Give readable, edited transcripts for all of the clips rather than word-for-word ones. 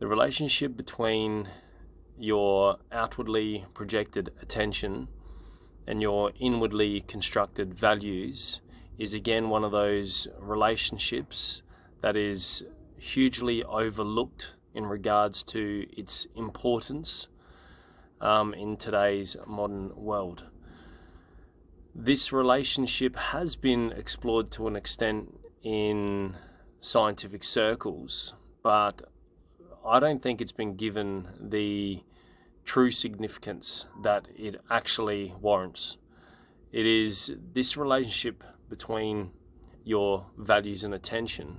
The relationship between your outwardly projected attention and your inwardly constructed values is again one of those relationships that is hugely overlooked in regards to its importance in today's modern world. This relationship has been explored to an extent in scientific circles, but I don't think it's been given the true significance that it actually warrants. It is this relationship between your values and attention.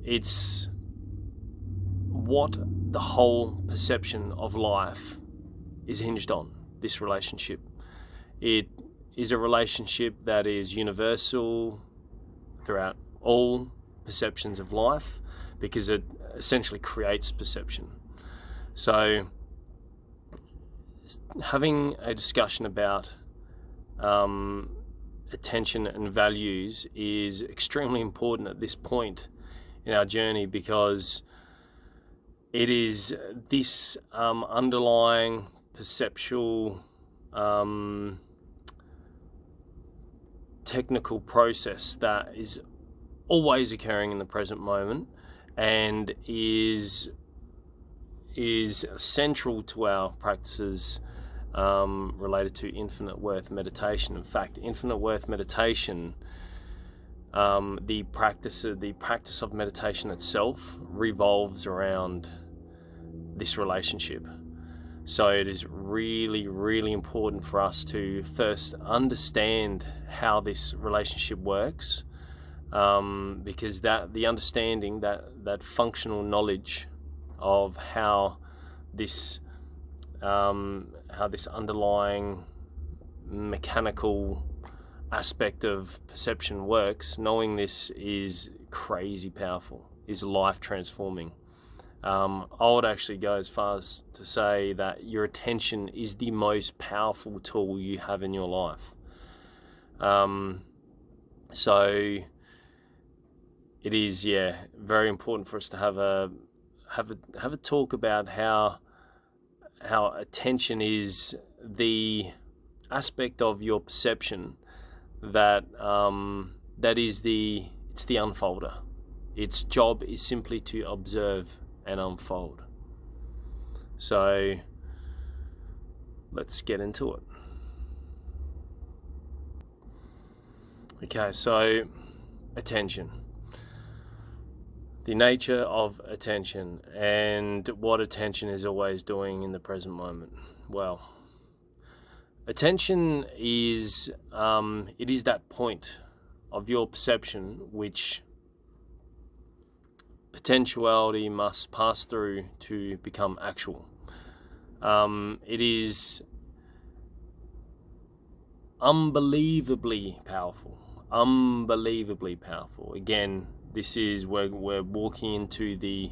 It's what the whole perception of life is hinged on, this relationship. It is a relationship that is universal throughout all perceptions of life because it essentially creates perception. So having a discussion about attention and values is extremely important at this point in our journey, because it is this underlying perceptual technical process that is always occurring in the present moment and is central to our practices related to infinite worth meditation. In fact, infinite worth meditation, the practice of meditation itself revolves around this relationship. So it is really, really important for us to first understand how this relationship works, because the understanding, that functional knowledge of how this underlying mechanical aspect of perception works, knowing this is crazy powerful, is life transforming. I would actually go as far as to say that your attention is the most powerful tool you have in your life. So it is, very important for us to have a talk about how attention is the aspect of your perception that is it's the unfolder. Its job is simply to observe and unfold. So let's get into it. Okay, so attention. The nature of attention and what attention is always doing in the present moment. Well, attention is it is that point of your perception which potentiality must pass through to become actual. It is unbelievably powerful. Again, this is where we're walking into the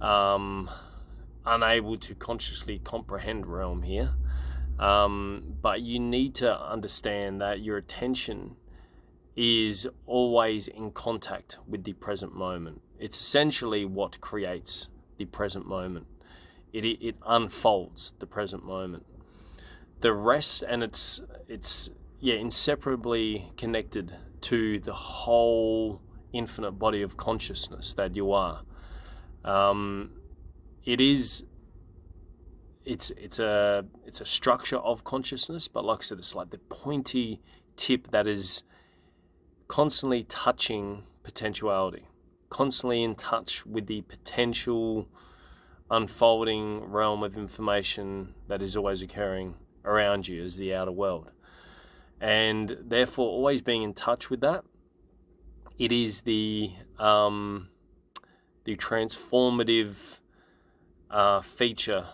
unable to consciously comprehend realm here. But you need to understand that your attention is always in contact with the present moment. It's essentially what creates the present moment. It unfolds the present moment. The rest, and it's inseparably connected to the whole infinite body of consciousness that you are. It's a structure of consciousness, but like I said, it's like the pointy tip that is constantly touching potentiality, constantly in touch with the potential unfolding realm of information that is always occurring around you as the outer world. And therefore, always being in touch with that, it is the transformative feature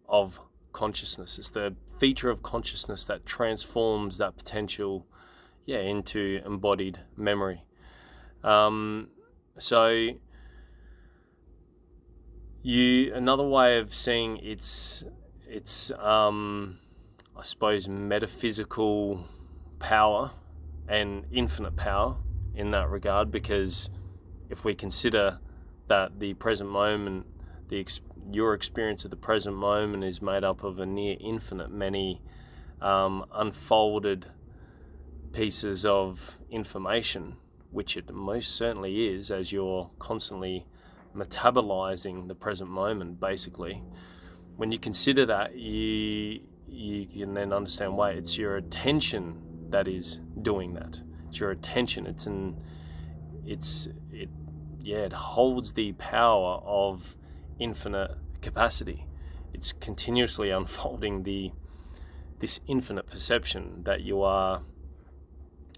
of consciousness. It's the feature of consciousness that transforms that potential into embodied memory. So another way of seeing its I suppose metaphysical power and infinite power in that regard, because if we consider that the present moment, your experience of the present moment is made up of a near infinite many unfolded pieces of information, which it most certainly is, as you're constantly metabolizing the present moment, basically. When you consider that, you can then understand why it's your attention that is doing that. It's your attention. It holds the power of infinite capacity. It's continuously unfolding this infinite perception that you are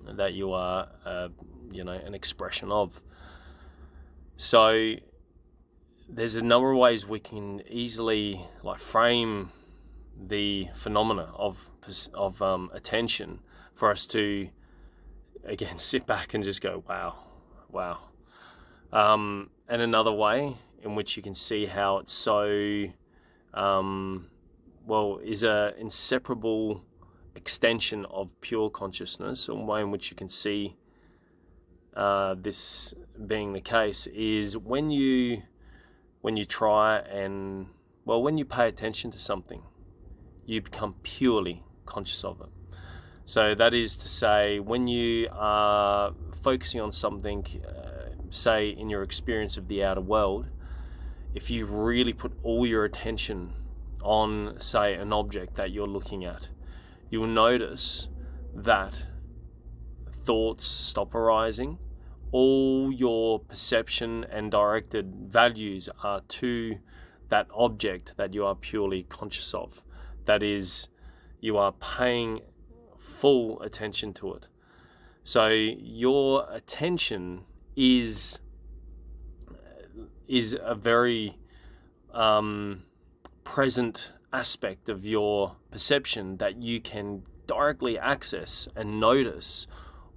an expression of. So there's a number of ways we can easily frame the phenomena of attention for us to again sit back and just go wow. And another way in which you can see how it's so is a inseparable extension of pure consciousness, or way in which you can see this being the case is when you try and when you pay attention to something, you become purely conscious of it. So that is to say, when you are focusing on something, say in your experience of the outer world, if you really put all your attention on, say, an object that you're looking at, you will notice that thoughts stop arising. All your perception and directed values are to that object that you are purely conscious of. That is, you are paying full attention to it. So your attention is a very present aspect of your perception that you can directly access and notice.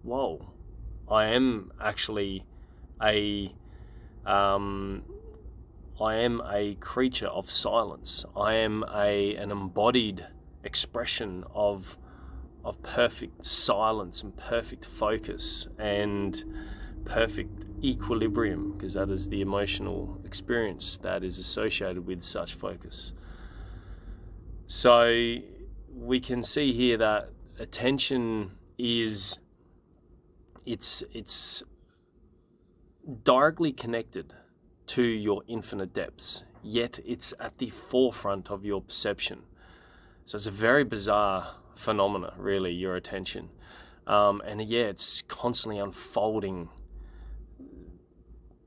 Whoa, I am actually a creature of silence. I am an embodied expression of perfect silence and perfect focus and perfect equilibrium, because that is the emotional experience that is associated with such focus. So we can see here that attention is it's directly connected to your infinite depths, yet it's at the forefront of your perception. So it's a very bizarre phenomena, really, your attention. It's constantly unfolding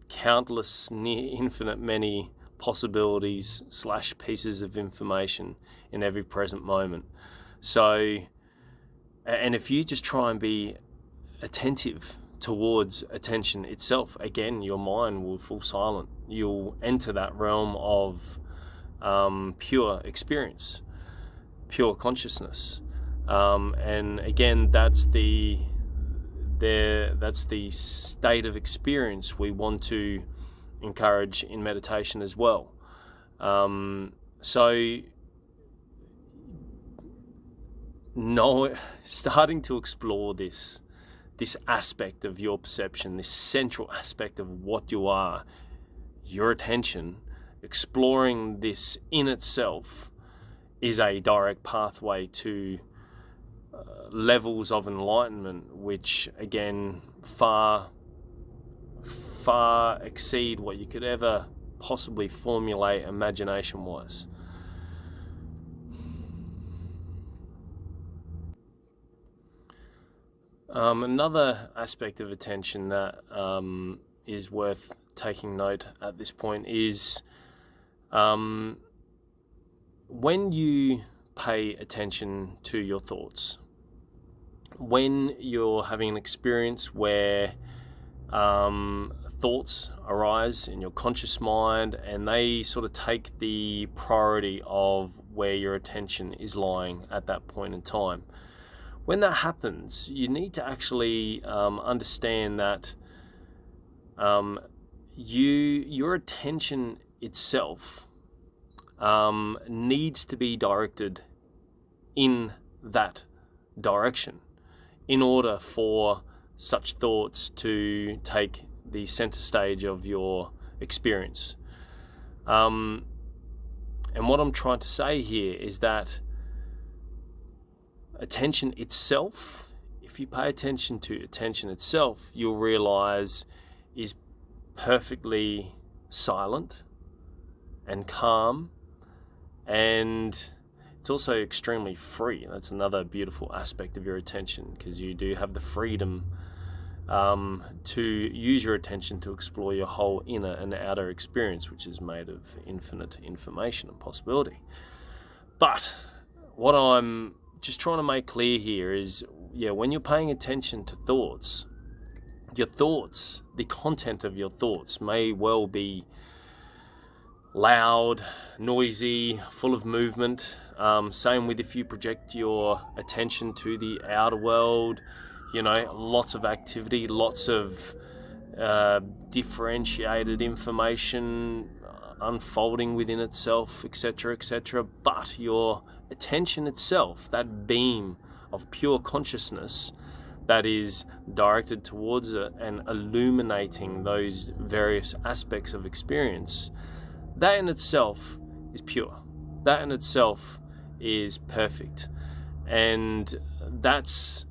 countless near infinite many possibilities / pieces of information in every present moment. So, and if you just try and be attentive towards attention itself, again, your mind will fall silent. You'll enter that realm of pure experience, pure consciousness. And again, that's the state of experience we want to encourage in meditation as well. Starting to explore this aspect of your perception, this central aspect of what you are, your attention, exploring this in itself is a direct pathway to levels of enlightenment, which again far exceed what you could ever possibly formulate imagination-wise. Another aspect of attention that is worth taking note at this point is when you pay attention to your thoughts, when you're having an experience where thoughts arise in your conscious mind and they sort of take the priority of where your attention is lying at that point in time. When that happens, you need to actually understand that your attention itself needs to be directed in that direction in order for such thoughts to take the center stage of your experience. And what I'm trying to say here is that attention itself, if you pay attention to attention itself, you'll realize is perfectly silent and calm, and it's also extremely free. That's another beautiful aspect of your attention, because you do have the freedom to use your attention to explore your whole inner and outer experience, which is made of infinite information and possibility. But what I'm just trying to make clear here is, when you're paying attention to thoughts, your thoughts, the content of your thoughts may well be loud, noisy, full of movement. Same with if you project your attention to the outer world, lots of activity, lots of differentiated information unfolding within itself, etc., etc. But your attention itself, that beam of pure consciousness that is directed towards it and illuminating those various aspects of experience, that in itself is pure. That in itself is perfect. And that's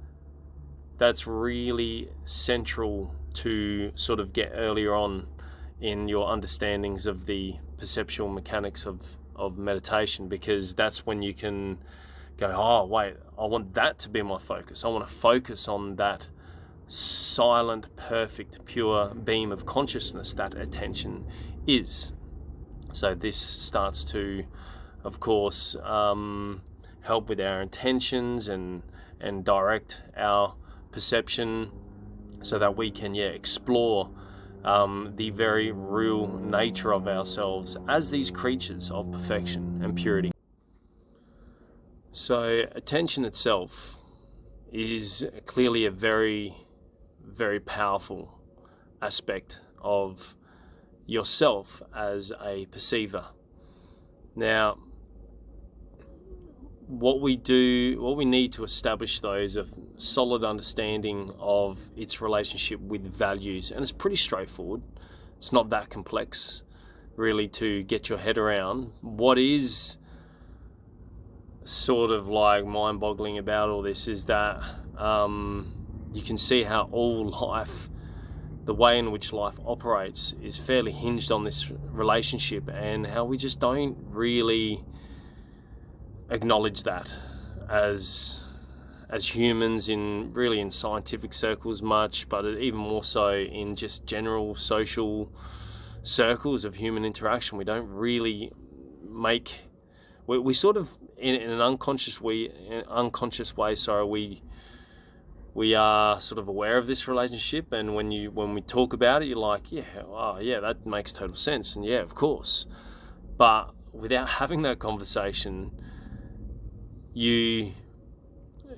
really central to sort of get earlier on in your understandings of the perceptual mechanics of meditation, because that's when you can go, oh wait, I want that to be my focus. I want to focus on that silent, perfect, pure beam of consciousness that attention is. So this starts to, of course, help with our intentions and direct our perception, so that we can explore the very real nature of ourselves as these creatures of perfection and purity. So attention itself is clearly a very, very powerful aspect of yourself as a perceiver. Now, what we need to establish though is a solid understanding of its relationship with values, and it's pretty straightforward. It's not that complex really to get your head around. What is sort of like mind-boggling about all this is that you can see how all life, the way in which life operates, is fairly hinged on this relationship, and how we just don't really acknowledge that as humans in scientific circles much, but even more so in just general social circles of human interaction. We don't really we sort of in an unconscious way, we are sort of aware of this relationship, and when we talk about it, you're like, that makes total sense, and of course. But without having that conversation, you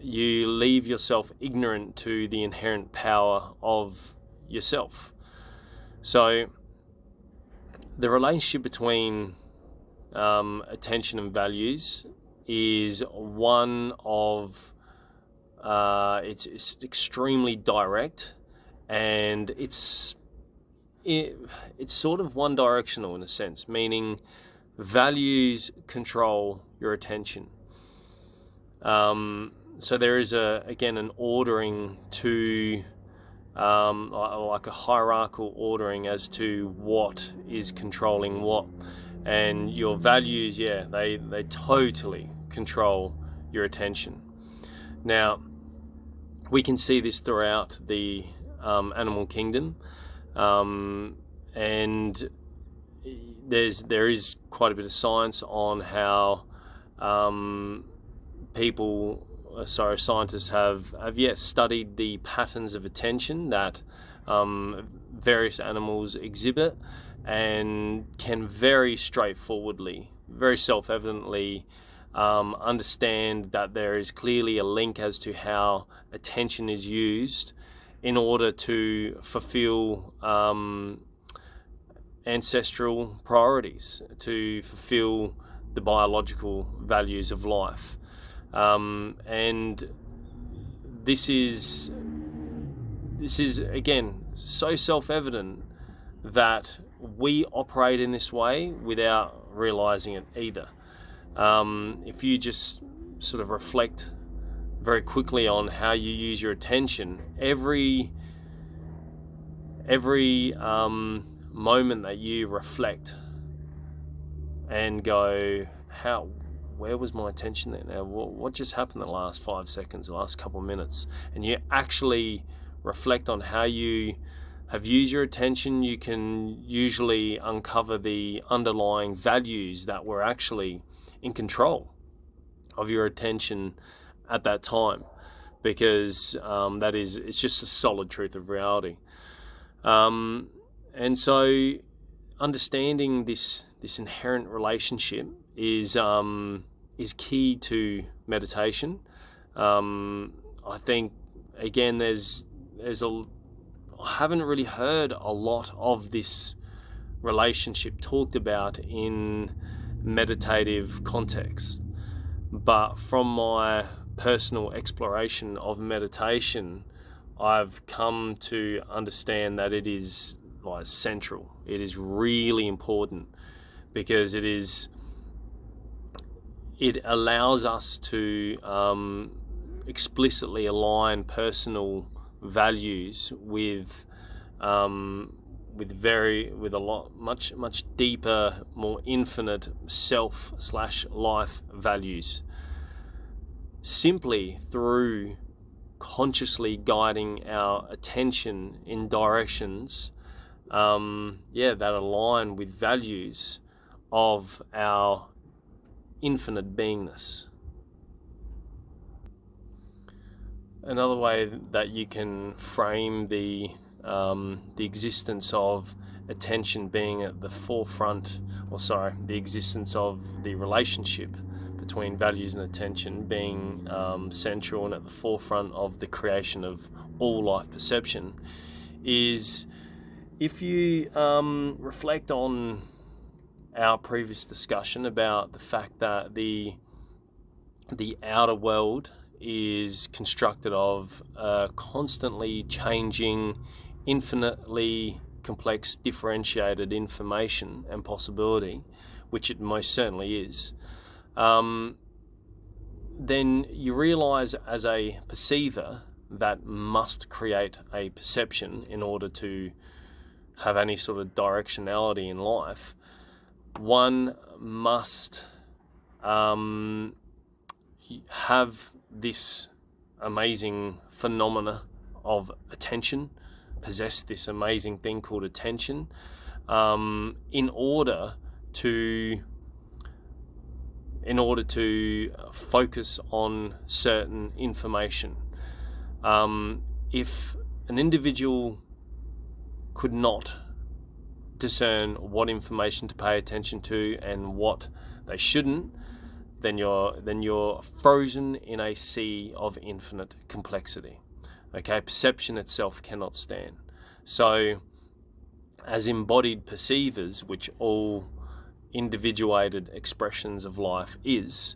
leave yourself ignorant to the inherent power of yourself. So the relationship between attention and values is one of it's extremely direct, and it's sort of one directional in a sense, meaning values control your attention. So there is an ordering to like a hierarchical ordering as to what is controlling what, and your values, they totally control your attention. Now, we can see this throughout the animal kingdom, and there is quite a bit of science on how scientists have studied the patterns of attention that various animals exhibit, and can very straightforwardly, very self-evidently understand that there is clearly a link as to how attention is used in order to fulfill ancestral priorities, to fulfill the biological values of life. And this is again so self-evident that we operate in this way without realizing it either. If you just sort of reflect very quickly on how you use your attention, every moment that you reflect and go, where was my attention there? Now, what just happened the last 5 seconds, the last couple of minutes? And you actually reflect on how you have used your attention, you can usually uncover the underlying values that were actually in control of your attention at that time, because it's just a solid truth of reality. And so understanding this inherent relationship is key to meditation. I think, again, I haven't really heard a lot of this relationship talked about in meditative context, but from my personal exploration of meditation, I've come to understand that it is like central. It is really important, because it allows us to explicitly align personal values with much deeper, more infinite self/life values, simply through consciously guiding our attention in directions that align with values of our infinite beingness. Another way that you can frame the existence of attention being at the forefront, the existence of the relationship between values and attention being central and at the forefront of the creation of all life perception, is if you reflect on our previous discussion about the fact that the outer world is constructed of constantly changing, infinitely complex, differentiated information and possibility, which it most certainly is, then you realize as a perceiver that must create a perception in order to have any sort of directionality in life. One must have this amazing phenomena of attention, possess this amazing thing called attention, in order to focus on certain information. If an individual could not discern what information to pay attention to and what they shouldn't, then you're frozen in a sea of infinite complexity. Okay, perception itself cannot stand. So, as embodied perceivers, which all individuated expressions of life is,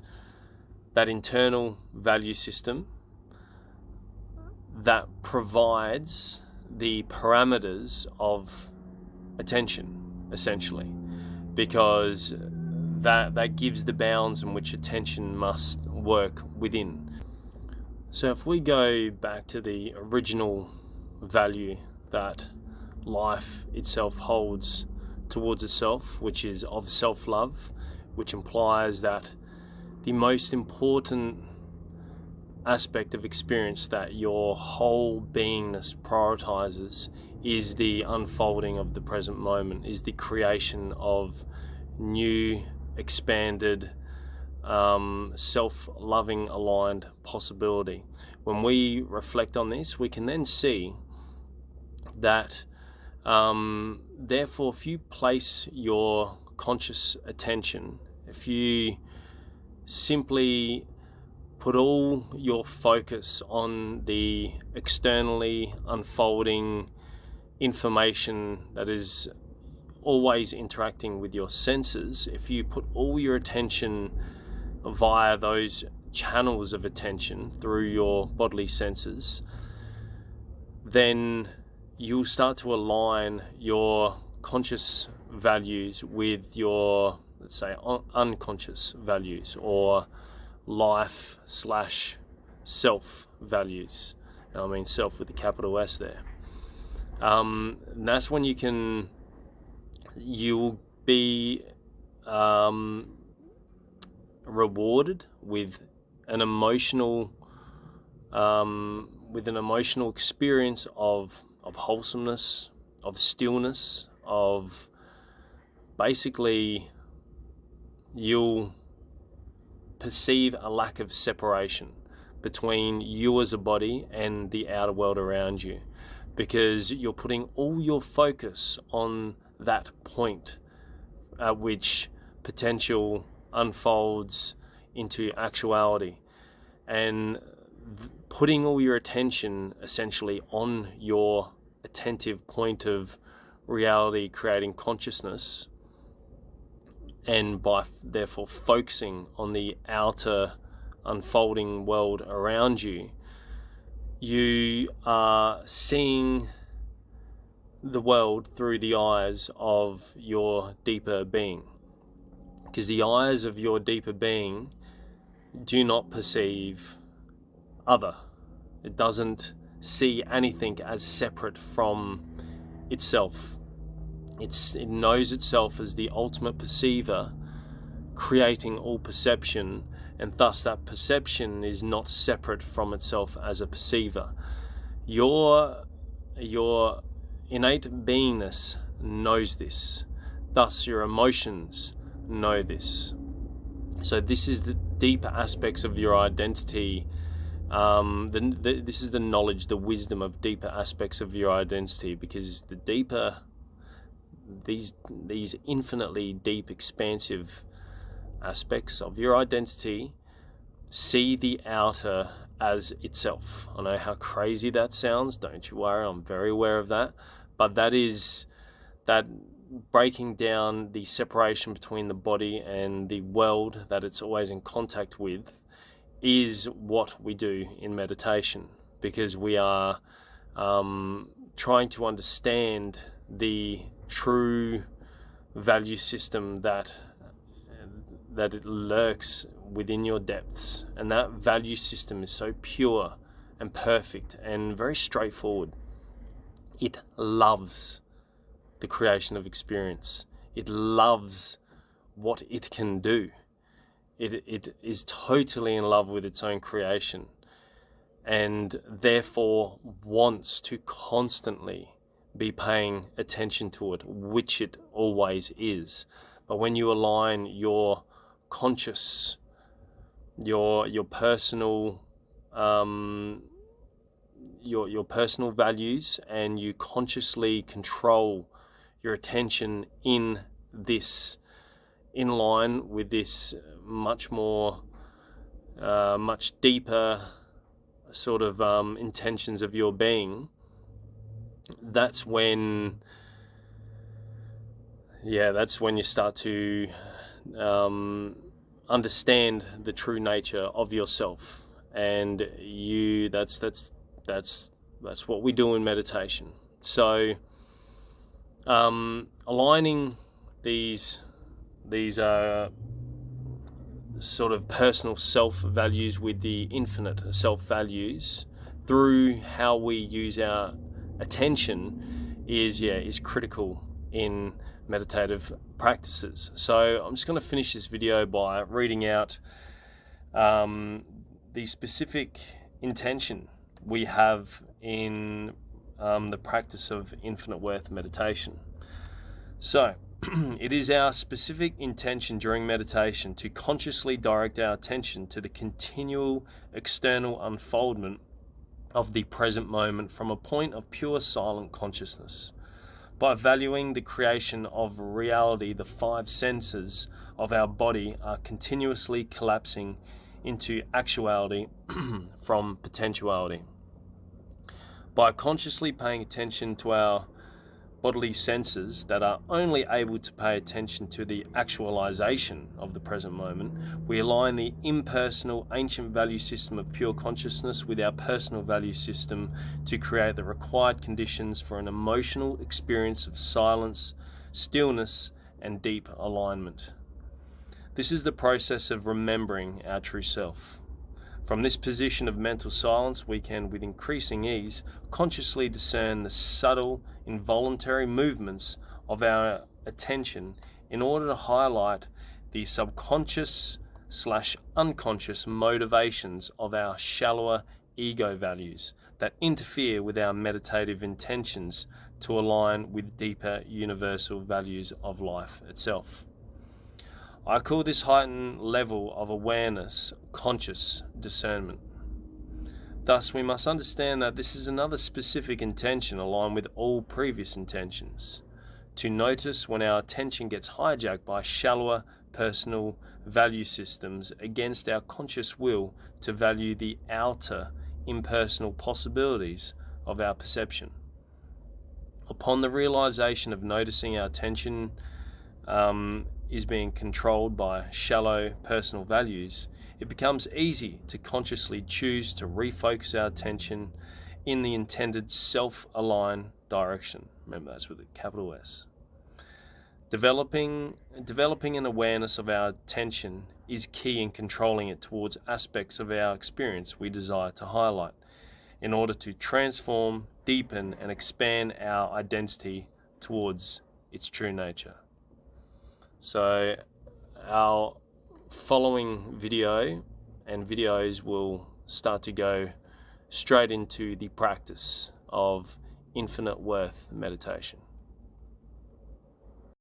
that internal value system that provides the parameters of attention, essentially, because that gives the bounds in which attention must work within. So if we go back to the original value that life itself holds towards itself, which is of self-love, which implies that the most important aspect of experience that your whole beingness prioritizes is the unfolding of the present moment, is the creation of new, expanded, self-loving, aligned possibility. When we reflect on this, we can then see that therefore, if you place your conscious attention, if you simply put all your focus on the externally unfolding information that is always interacting with your senses, if you put all your attention via those channels of attention through your bodily senses, then you'll start to align your conscious values with your, let's say, unconscious values, or life slash self values. And I mean self with the capital S there. And that's when you'll be rewarded with an emotional experience of wholesomeness, of stillness, of basically you'll perceive a lack of separation between you as a body and the outer world around you, because you're putting all your focus on that point at which potential unfolds into actuality, and putting all your attention essentially on your attentive point of reality, creating consciousness, and by therefore focusing on the outer unfolding world around you, you are seeing the world through the eyes of your deeper being, because the eyes of your deeper being do not perceive other. It doesn't see anything as separate from itself. It knows itself as the ultimate perceiver, creating all perception, and thus that perception is not separate from itself as a perceiver. Your innate beingness knows this, thus your emotions know this. So this is the deeper aspects of your identity. This is the knowledge, the wisdom of deeper aspects of your identity, because the deeper these infinitely deep, expansive aspects of your identity see the outer as itself. I know how crazy that sounds, don't you worry, I'm very aware of that, but that is that breaking down the separation between the body and the world that it's always in contact with is what we do in meditation, because we are trying to understand the true value system that it lurks within your depths. And that value system is so pure and perfect and very straightforward. It loves the creation of experience. It loves what it can do. It is totally in love with its own creation, and therefore wants to constantly be paying attention to it, which it always is. But when you align your conscious, your personal your personal values, and you consciously control your attention in line with this much more much deeper sort of intentions of your being, that's when you start to understand the true nature of yourself. And that's what we do in meditation. So aligning these sort of personal self values with the infinite self values through how we use our attention is critical in meditative practices. So I'm just going to finish this video by reading out the specific intention we have in the practice of infinite worth meditation. So it is our specific intention during meditation to consciously direct our attention to the continual external unfoldment of the present moment from a point of pure silent consciousness. By valuing the creation of reality, the five senses of our body are continuously collapsing into actuality from potentiality. By consciously paying attention to our bodily senses that are only able to pay attention to the actualization of the present moment, we align the impersonal ancient value system of pure consciousness with our personal value system to create the required conditions for an emotional experience of silence, stillness, and deep alignment. This is the process of remembering our true self. From this position of mental silence, we can, with increasing ease, consciously discern the subtle, involuntary movements of our attention in order to highlight the subconscious/unconscious motivations of our shallower ego values that interfere with our meditative intentions to align with deeper universal values of life itself. I call this heightened level of awareness conscious discernment. Thus, we must understand that this is another specific intention aligned with all previous intentions. To notice when our attention gets hijacked by shallower personal value systems against our conscious will to value the outer impersonal possibilities of our perception. Upon the realization of noticing our attention is being controlled by shallow personal values, it becomes easy to consciously choose to refocus our attention in the intended self-aligned direction. Remember, that's with a capital S. Developing an awareness of our attention is key in controlling it towards aspects of our experience we desire to highlight in order to transform, deepen, and expand our identity towards its true nature. So our following video and videos will start to go straight into the practice of infinite worth meditation.